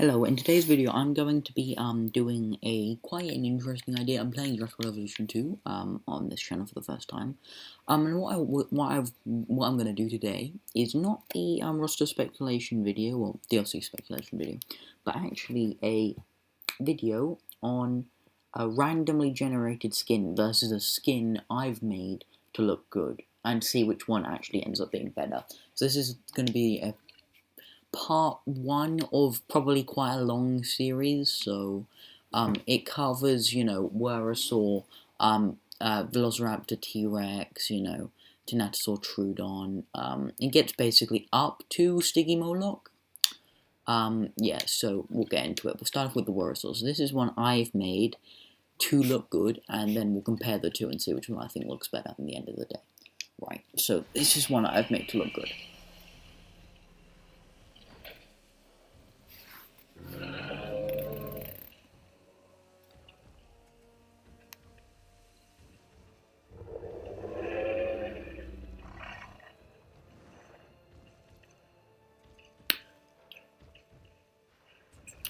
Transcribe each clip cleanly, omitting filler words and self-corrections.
Hello, in today's video I'm going to be doing quite an interesting idea. I'm playing Jurassic Revolution 2 on this channel for the first time. And what I'm going to do today is not the roster speculation video or DLC speculation video, but actually a video on a randomly generated skin versus a skin I've made to look good and see which one actually ends up being better. So this is going to be a part one of probably quite a long series, so it covers, Werasaur, Velociraptor, T-Rex, Kinetosaurus, Trudon. It gets basically up to Stygimoloch. Yeah, so we'll get into it. We'll start off with the Werasaur. So this is one I've made to look good, and then we'll compare the two and see which one I think looks better at the end of the day. Right, so this is one I've made to look good.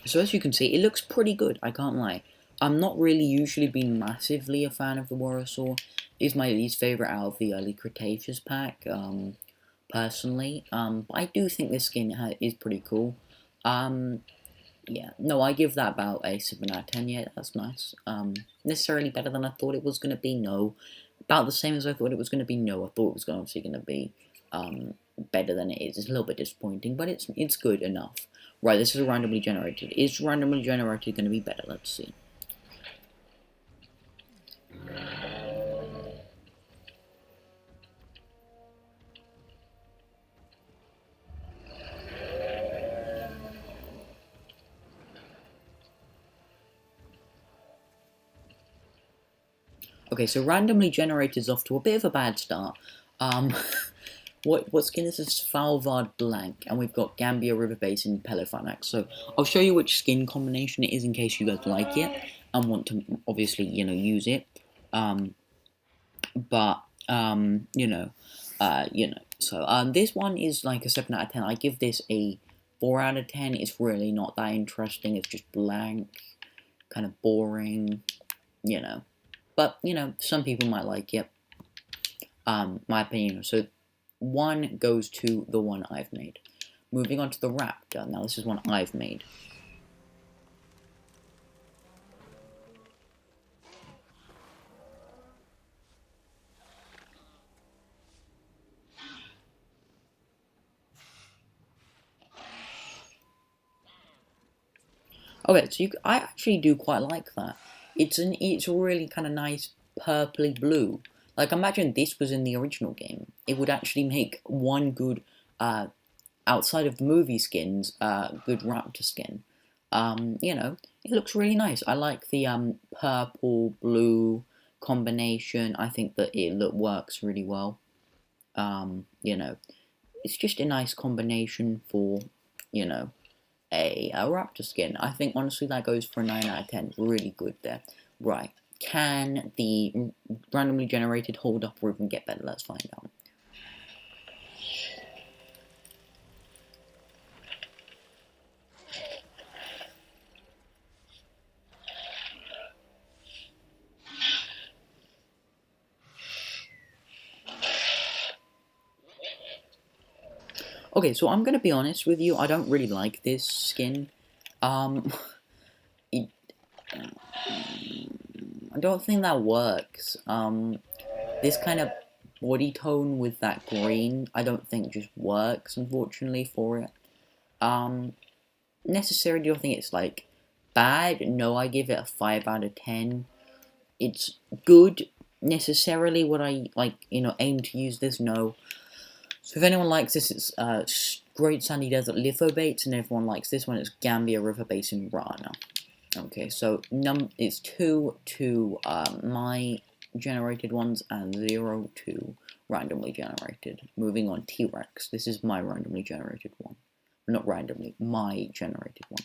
So as you can see, it looks pretty good, I can't lie. I'm not really usually been massively a fan of the Werasaur. It's my least favourite out of the early Cretaceous pack, personally. But I do think this skin is pretty cool. Yeah, no, I give that about a 7 out of 10, yeah, that's nice. Necessarily better than I thought it was going to be, no. About the same as I thought it was going to be, no. I thought it was obviously going to be, better than it is. It's a little bit disappointing, but it's good enough. Right, this is randomly generated. Is randomly generated going to be better? Let's see. Okay, so randomly generated is off to a bit of a bad start. What skin is this? Svalbard Blank, and we've got Gambia River Basin Pelophylax. So I'll show you which skin combination it is in case you guys like it and want to obviously use it. So this one is like a 7 out of 10. I give this a 4 out of 10. It's really not that interesting. It's just blank, kind of boring, But some people might like it. My opinion. So 1 goes to the one I've made. Moving on to the Raptor. Now this is one I've made. Okay, so I actually do quite like that. It's a really kind of nice purpley blue. Like, imagine this was in the original game. It would actually make one good, outside of the movie skins, good raptor skin. It looks really nice. I like the purple blue combination. I think that it works really well. It's just a nice combination for, a raptor skin. I think honestly that goes for a 9 out of 10. Really good there. Right. Can the randomly generated hold up or even get better? Let's find out. Okay, so I'm gonna be honest with you, I don't really like this skin. It, I don't think that works. This kind of body tone with that green, I don't think just works, unfortunately, for it. Necessarily, do I think it's, like, bad? No, I give it a 5 out of 10. It's good. Necessarily, would I, aim to use this? No. So if anyone likes this, it's Great Sandy Desert Lithobates, and if everyone likes this one, it's Gambia River Basin Rana. Okay, so it's 2 to my generated ones and 0 to randomly generated. Moving on, T-Rex. This is my randomly generated one. Not randomly, my generated one.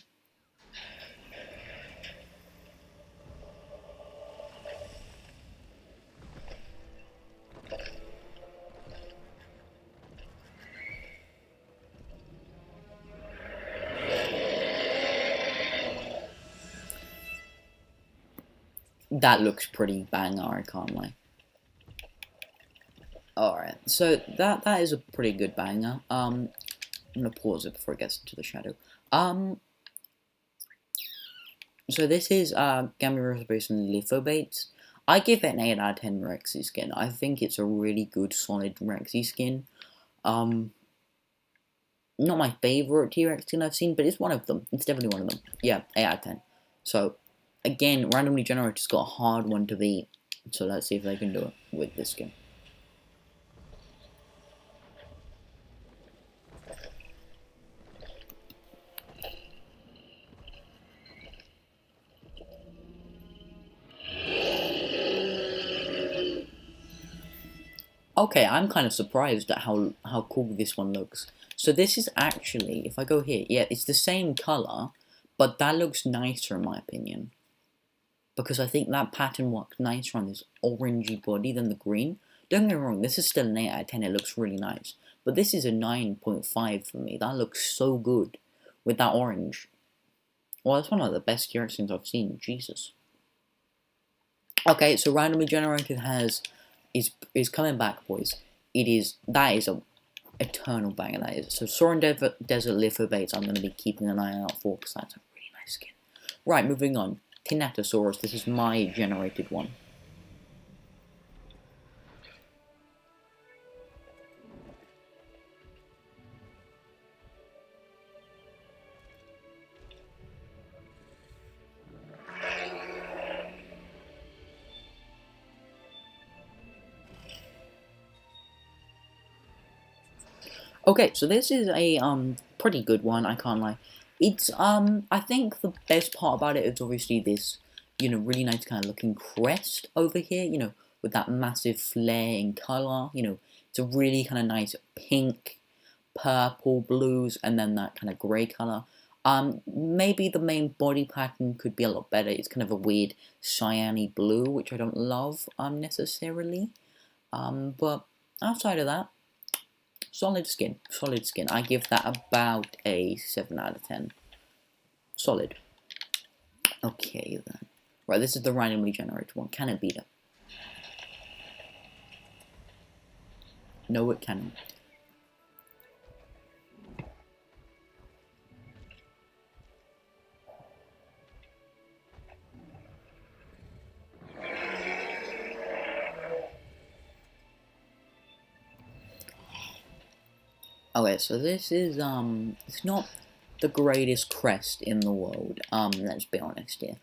That looks pretty banger, I can't lie. Alright, so that is a pretty good banger. I'm gonna pause it before it gets into the shadow. So this is Gamma based on Lithobates. I give it an 8 out of 10 Rexy skin. I think it's a really good, solid Rexy skin. Not my favorite T-Rex skin I've seen, but it's one of them. It's definitely one of them. Yeah, 8 out of 10. So, again, randomly generated got a hard one to beat. So let's see if they can do it with this skin. Okay, I'm kind of surprised at how cool this one looks. So this is actually, if I go here, yeah, it's the same color, but that looks nicer in my opinion. Because I think that pattern works nicer on this orangey body than the green. Don't get me wrong, this is still an 8 out of 10, it looks really nice. But this is a 9.5 for me, that looks so good with that orange. Well, that's one of the best characters I've seen, Jesus. Okay, so randomly generated is coming back, boys. That is a eternal banger, that is. So Soaring Desert Lithobates I'm going to be keeping an eye out for, because that's a really nice skin. Right, moving on. Kinetosaurus, this is my generated one. Okay, so this is a pretty good one, I can't lie. It's I think the best part about it is obviously this, really nice kind of looking crest over here, with that massive flare in color, it's a really kind of nice pink, purple, blues, and then that kind of grey color. Maybe the main body pattern could be a lot better. It's kind of a weird cyany blue, which I don't love necessarily. But outside of that, solid skin, solid skin. I give that about a 7 out of 10. Solid. Okay then. Right, this is the randomly generated one. Can it beat it? No, it cannot. Okay, so this is, it's not the greatest crest in the world, let's be honest here.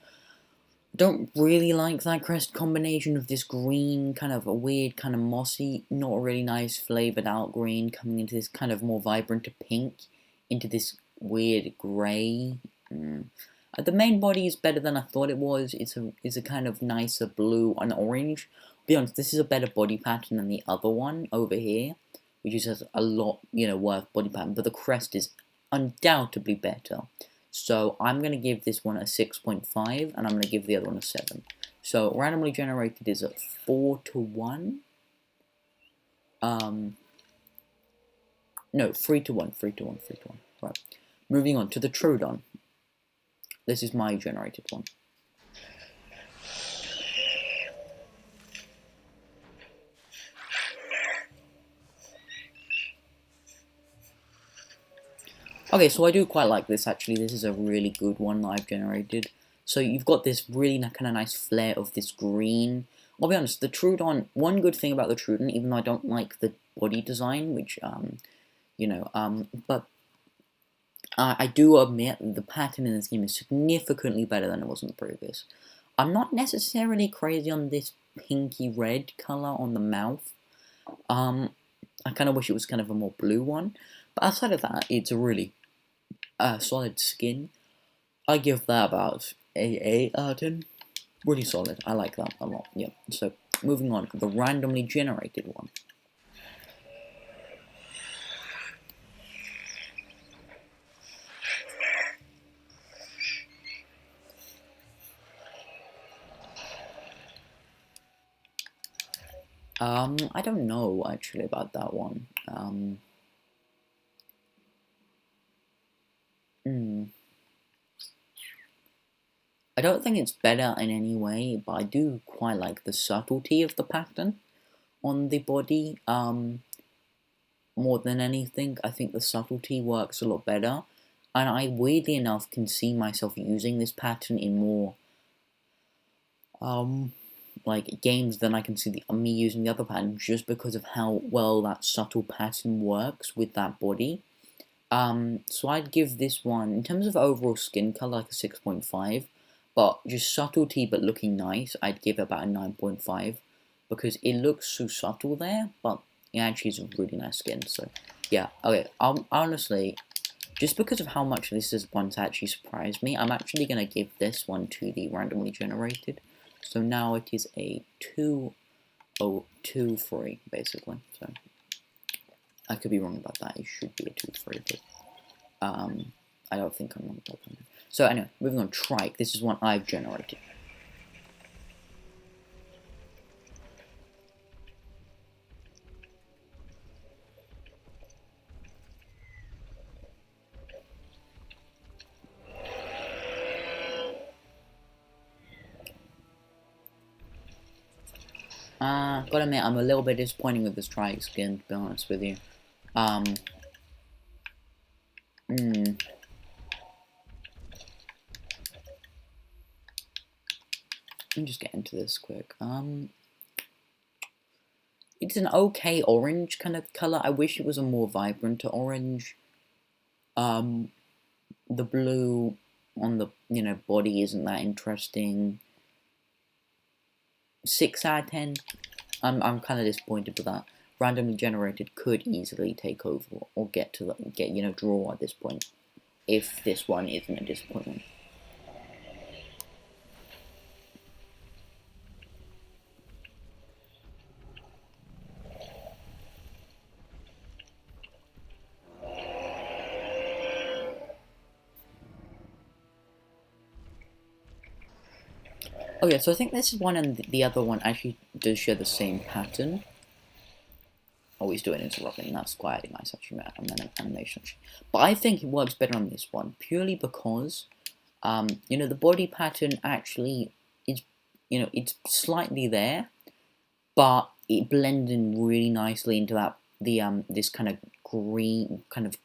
Don't really like that crest combination of this green, kind of a weird, kind of mossy, not really nice flavored out green, coming into this kind of more vibrant pink, into this weird grey. The main body is better than I thought it was. It's a kind of nicer blue and orange. To be honest, this is a better body pattern than the other one over here, which is just a lot, worse body pattern. But the crest is undoubtedly better. So I'm going to give this one a 6.5, and I'm going to give the other one a 7. So randomly generated is at 4 to 1. No, 3 to 1, 3 to 1, 3 to 1. Right. Moving on to the Troodon. This is my generated one. Okay, so I do quite like this actually. This is a really good one that I've generated. So you've got this really kind of nice flare of this green. I'll be honest, the Troodon, one good thing about the Troodon, even though I don't like the body design, which, but I do admit the pattern in this game is significantly better than it was in the previous. I'm not necessarily crazy on this pinky red color on the mouth. I kind of wish it was kind of a more blue one. But outside of that, it's a really solid skin. I give that about a 8 out of 10. Really solid. I like that a lot. Yeah. So moving on, the randomly generated one. I don't know actually about that one. I don't think it's better in any way, but I do quite like the subtlety of the pattern on the body. More than anything, I think the subtlety works a lot better, and I weirdly enough can see myself using this pattern in more like games than I can see me using the other pattern, just because of how well that subtle pattern works with that body. So I'd give this one, in terms of overall skin color, like a 6.5, but just subtlety but looking nice, I'd give it about a 9.5, because it looks so subtle there, but it actually is a really nice skin. So yeah, okay, honestly, just because of how much this is one to actually surprise me, I'm actually going to give this one to the randomly generated. So now it is a 2-0-2-3, basically. So I could be wrong about that. It should be a 2-3, but I don't think I'm wrong about that. So anyway, moving on. Trike. This is one I've generated. Gotta admit, I'm a little bit disappointed with this Trike skin, to be honest with you. Let me just get into this quick. It's an okay orange kind of color. I wish it was a more vibrant orange. The blue on the body isn't that interesting. 6 out of 10. I'm kind of disappointed with that. Randomly generated could easily take over or get draw at this point, if this one isn't a disappointment. Okay, so I think this is one and the other one actually does share the same pattern. Oh, he's doing interrupting. That's quite nice, actually, animation. But I think it works better on this one, purely because, the body pattern actually is, it's slightly there, but it blends in really nicely into that, this kind of green, kind of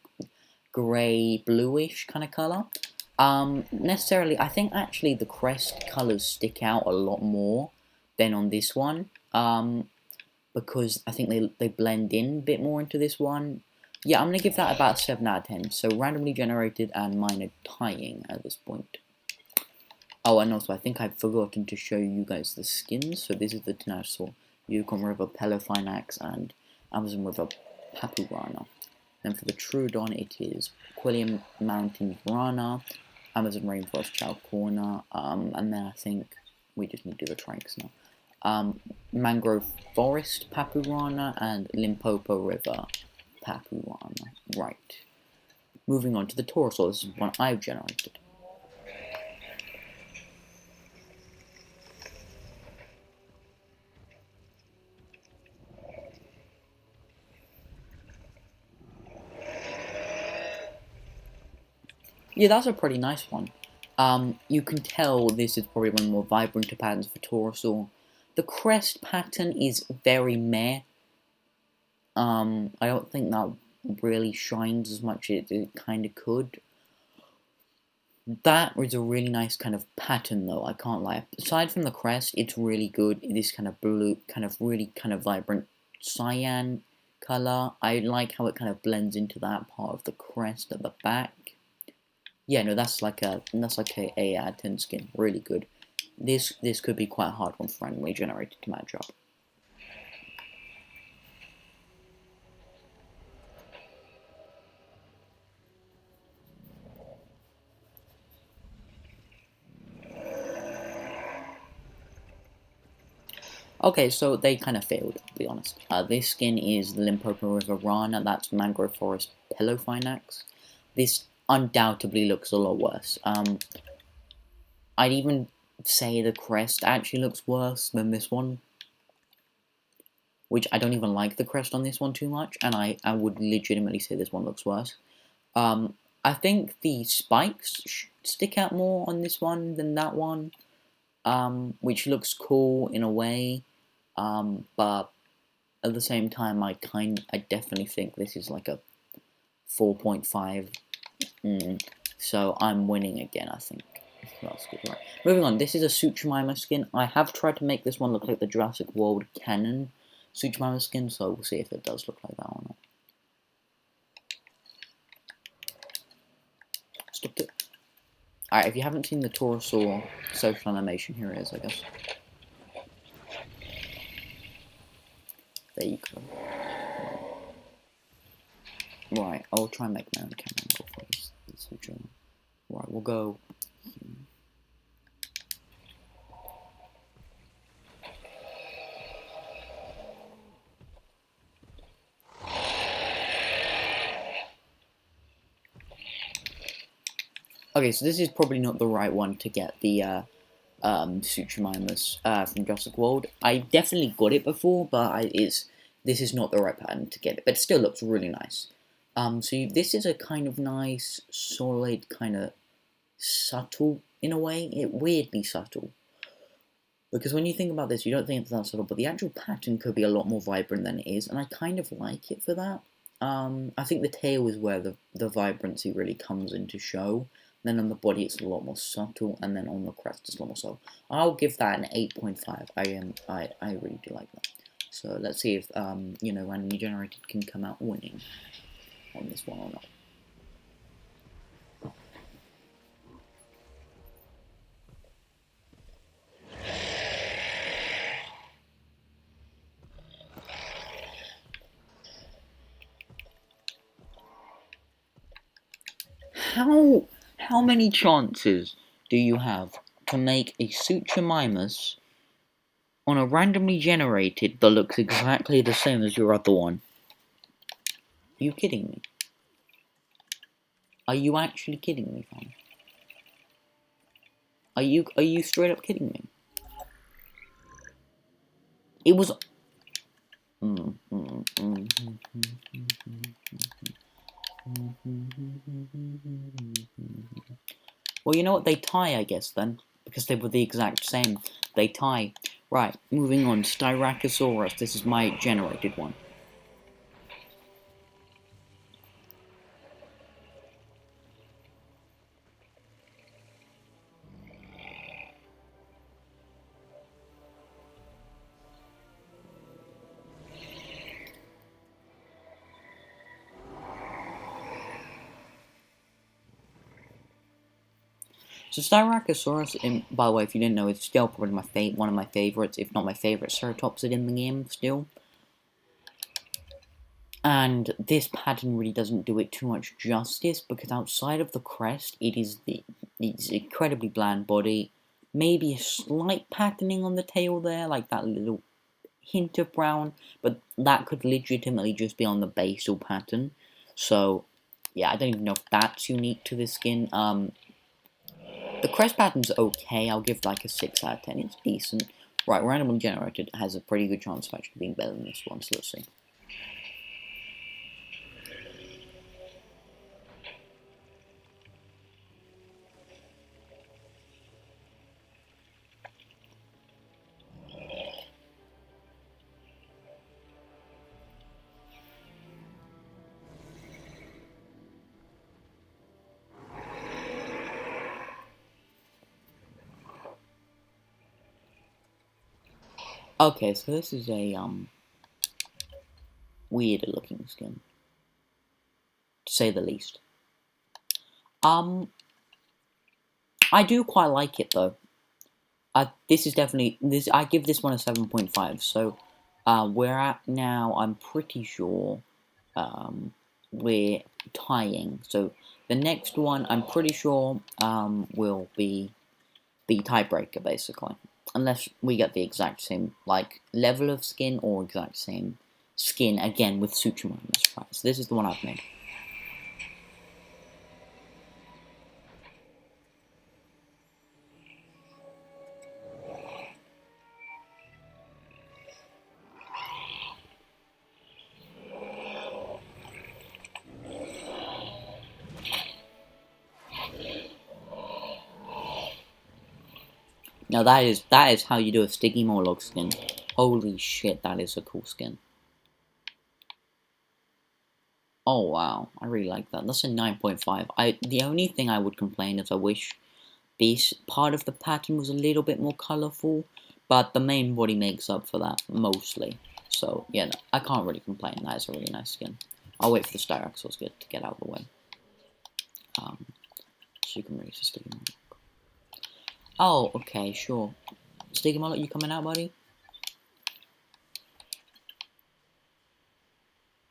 grey, bluish kind of color. Necessarily, I think actually the crest colors stick out a lot more than on this one. Because I think they blend in a bit more into this one. Yeah, I'm gonna give that about 7 out of 10. So randomly generated and mine are tying at this point. Oh, and also I think I've forgotten to show you guys the skins. So this is the Kinetosaurus, Yukon River Pelophylax, and Amazon River Papurana. Then for the Troodon, it is Quilliam Mountain Piranha, Amazon Rainforest Chalcorna, and then I think we just need to do the Trikes now. Mangrove Forest Papurana and Limpopo River Papurana. Right. Moving on to the Torosaurus. This is one I've generated. Yeah, that's a pretty nice one. You can tell this is probably one of the more vibrant patterns for Torosaur. The crest pattern is very meh. I don't think that really shines as much as it kind of could. That is a really nice kind of pattern, though, I can't lie. Aside from the crest, it's really good. This kind of blue, really vibrant cyan color. I like how it kind of blends into that part of the crest at the back. Yeah, no, that's like a 8 out of 10 skin. Really good. This could be quite a hard one for randomly generated to match up. Okay, so they kind of failed, to be honest. This skin is the Limpopo River Rana, that's Mangrove Forest Pelophylax. This undoubtedly looks a lot worse. I'd even say the crest actually looks worse than this one. Which I don't even like the crest on this one too much, and I would legitimately say this one looks worse. I I think the spikes stick out more on this one than that one, which looks cool in a way, but at the same time, I definitely think this is like a 4.5. So I'm winning again, I think. That's good, right. Moving on, this is a Suchomimus skin. I have tried to make this one look like the Jurassic World canon Suchomimus skin, so we'll see if it does look like that or not. Stopped it. Alright, if you haven't seen the Torosaur social animation, here it is, I guess. There you go. Right, I'll try and make my own camera angle for this Sucho. Right, we'll go. Okay, so this is probably not the right one to get the Suchomimus from Jurassic World. I definitely got it before, but this is not the right pattern to get it, but it still looks really nice. This is a kind of nice, solid, kind of subtle in a way. Weirdly subtle. Because when you think about this, you don't think it's that subtle, but the actual pattern could be a lot more vibrant than it is, and I kind of like it for that. I think the tail is where the vibrancy really comes into show. Then on the body it's a lot more subtle, and then on the crest it's a lot more subtle. I'll give that an 8.5. I really do like that. So let's see if randomly generated can come out winning on this one or not. How many chances do you have to make a Suchomimus on a randomly generated that looks exactly the same as your other one? Are you kidding me? Are you actually kidding me, fam? Are you straight up kidding me? It was. Well, you know what? They tie, I guess, then. Because they were the exact same. They tie. Right, moving on. Styracosaurus. This is my generated one. So Styracosaurus, by the way, if you didn't know, it's still probably one of my favorites, if not my favorite ceratopsid in the game, still. And this pattern really doesn't do it too much justice, because outside of the crest, it's incredibly bland body. Maybe a slight patterning on the tail there, like that little hint of brown, but that could legitimately just be on the basal pattern. So, yeah, I don't even know if that's unique to this skin. The crest pattern's okay. I'll give like a 6 out of 10. It's decent. Right, randomly generated has a pretty good chance of actually being better than this one, so let's see. Okay, so this is a weirder looking skin, to say the least. I do quite like it though. This is definitely this. I give this one a 7.5. So, we're at now. I'm pretty sure, we're tying. So the next one, I'm pretty sure, will be the tiebreaker basically, unless we get the exact same like level of skin or exact same skin again with Suchomimus. Right. So this is the one I've made. Now that is how you do a sticky Morlock skin. Holy shit, that is a cool skin. Oh wow, I really like that. That's a 9.5. The only thing I would complain is I wish this part of the pattern was a little bit more colourful, but the main body makes up for that mostly. So yeah, no, I can't really complain. That is a really nice skin. I'll wait for the Styracosaurus to get out of the way. So you can release the sticky Morlock. Oh, okay, sure. Sticky Morlock, you coming out, buddy?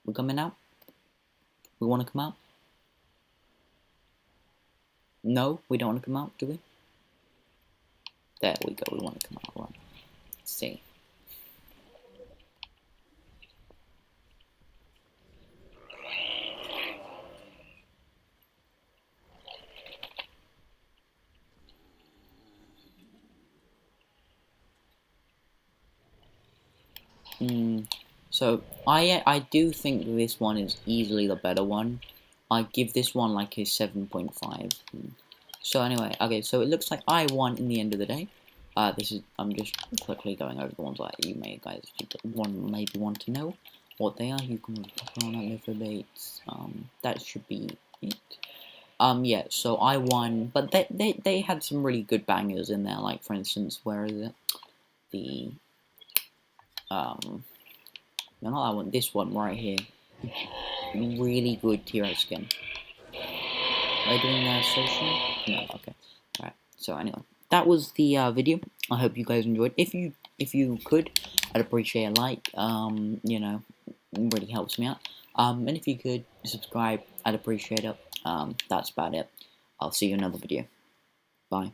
We're coming out? We want to come out? No, we don't want to come out, do we? There we go, we want to come out, right. Let's see. So I do think this one is easily the better one. I give this one like a 7.5. So anyway, okay, so it looks like I won in the end of the day. I'm just quickly going over the ones that you maybe want to know what they are. You can click on alphabets. That should be it. Yeah, so I won, but they had some really good bangers in there. Like for instance, where is it? The no, not that one. This one right here. Really good T-Rex skin. Are they doing their social? No. Okay. All right. So anyway, that was the video. I hope you guys enjoyed. If you could, I'd appreciate a like. You know, it really helps me out. And if you could subscribe, I'd appreciate it. That's about it. I'll see you in another video. Bye.